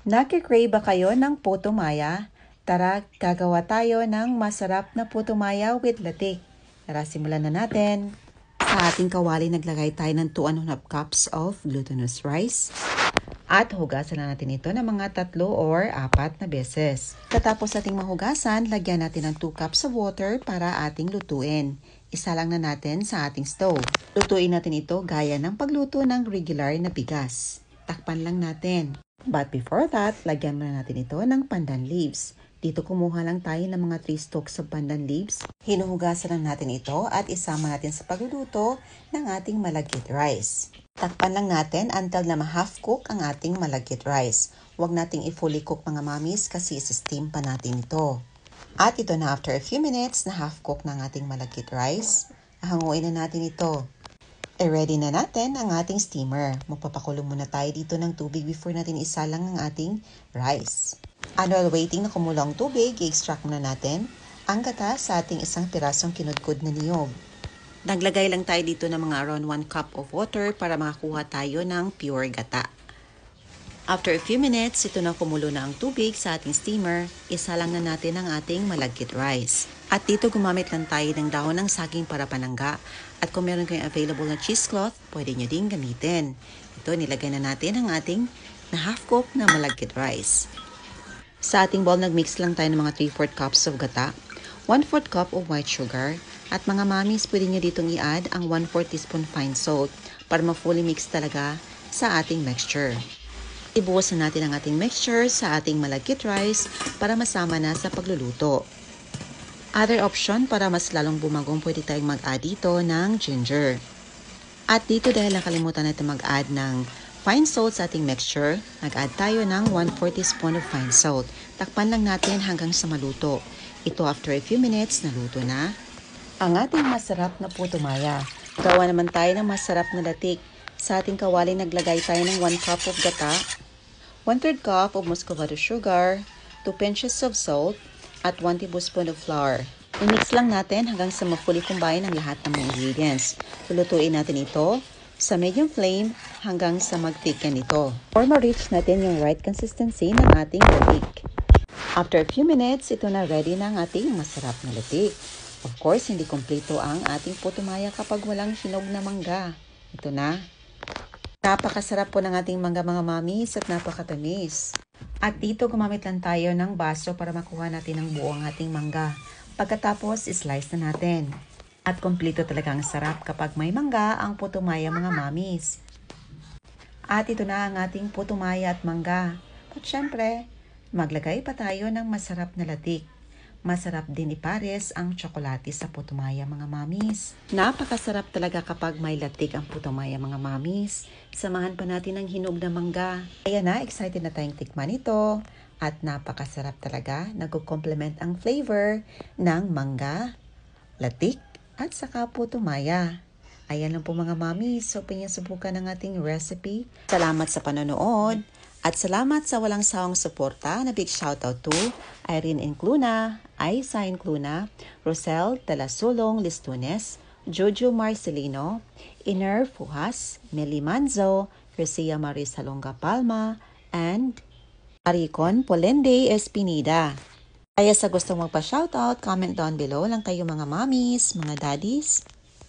Nagki-crave ba kayo ng puto maya? Tara, gagawa tayo ng masarap na puto maya with latik. Tara, simulan na natin. Sa ating kawali, naglagay tayo ng 2½ cups of glutinous rice. At hugasan na natin ito ng mga 3 or 4 na beses. Katapos ating mahugasan, lagyan natin ng 2 cups of water para ating lutuin. Isa lang na natin sa ating stove. Lutuin natin ito gaya ng pagluto ng regular na bigas. Takpan lang natin. But before that, lagyan muna natin ito ng pandan leaves. Dito kumuha lang tayo ng mga 3 stalks of pandan leaves. Hinuhugasan lang natin ito at isama natin sa pagluluto ng ating malagkit rice. Takpan lang natin until na ma-half cook ang ating malagkit rice. Huwag nating i-fully cook mga mamis kasi isi-steam pa natin ito. At ito na after a few minutes na half cook ng ating malagkit rice. Hanguin na natin ito. I-ready na natin ang ating steamer. Magpapakulo muna tayo dito ng tubig before natin isalang ang ating rice. And while waiting na kumulo ang tubig, i-extract muna natin ang gata sa ating isang pirasong kinudkod na niyog. Naglagay lang tayo dito ng mga around 1 cup of water para makakuha tayo ng pure gata. After a few minutes, ito na kumulo na ang tubig sa ating steamer, isalang na natin ang ating malagkit rice. At dito gumamit lang tayo ng dahon ng saging para panangga. At kung meron kayong available na cheesecloth, pwede nyo din gamitin. Ito, nilagay na natin ang ating na half cook na malagkit rice. Sa ating bowl, nagmix lang tayo ng mga 3/4 cups of gata, 1/4 cup of white sugar, at mga mamis, pwede nyo ditong i-add ang 1/4 teaspoon fine salt para ma-fully mix talaga sa ating mixture. Ibuhos na natin ang ating mixture sa ating malagkit rice para masama na sa pagluluto. Other option para mas lalong bumagong, pwede tayong mag-add dito ng ginger. At dito dahil nakalimutan natin mag-add ng fine salt sa ating mixture, nag-add tayo ng 1/4 teaspoon of fine salt. Takpan lang natin hanggang sa maluto. Ito after a few minutes, naluto na ang ating masarap na puto maya. Gawa naman tayo ng masarap na latik. Sa ating kawali, naglagay tayo ng 1 cup of gata, 1/3 cup of muscovado sugar, 2 pinches of salt, at 1 tablespoon of flour. I-mix lang natin hanggang sa ma-fully combine ang lahat ng mga ingredients. Lulutuin natin ito sa medium flame hanggang sa mag-thicken ito or ma-reach natin yung right consistency ng ating latik. After a few minutes, ito na ready na ang ating masarap na latik. Of course, hindi kompleto ang ating puto maya kapag walang hinog na mangga. Ito na. Napakasarap po ng ating mangga mga mamis at napakatamis. At dito gumamit lang tayo ng baso para makuha natin ang buong ating mangga. Pagkatapos, slice na natin. At kompleto talaga ang sarap kapag may mangga ang puto maya mga mamis. At ito na ang ating puto maya at mangga. At syempre, maglagay pa tayo ng masarap na latik. Masarap din ipares ang tsokolate sa puto maya mga mamis. Napakasarap talaga kapag may latik ang puto maya mga mamis. Samahan pa natin ang hinog na mangga. Ayan na, excited na tayong tikman ito. At napakasarap talaga. Nagko-complement ang flavor ng mangga, latik, at saka puto maya. Ayan lang po mga mamis. So, subukan ng ating recipe. Salamat sa panonood. At salamat sa walang sawang suporta na big shoutout to Irene Incluna, Aisa Incluna, Rosel Talasulong Listunes, Jojo Marcelino, Iner Fuhas, Meli Manzo, Crescia Maris Salonga Palma, and Aricon Polende Espinida. Kaya sa gustong magpa-shoutout, comment down below lang kayo mga mamis, mga daddies,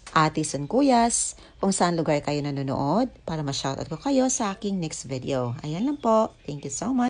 atis and kuyas, kung saan lugar kayo nanonood para ma-shoutout ko kayo sa aking next video. Ayan lang po. Thank you so much.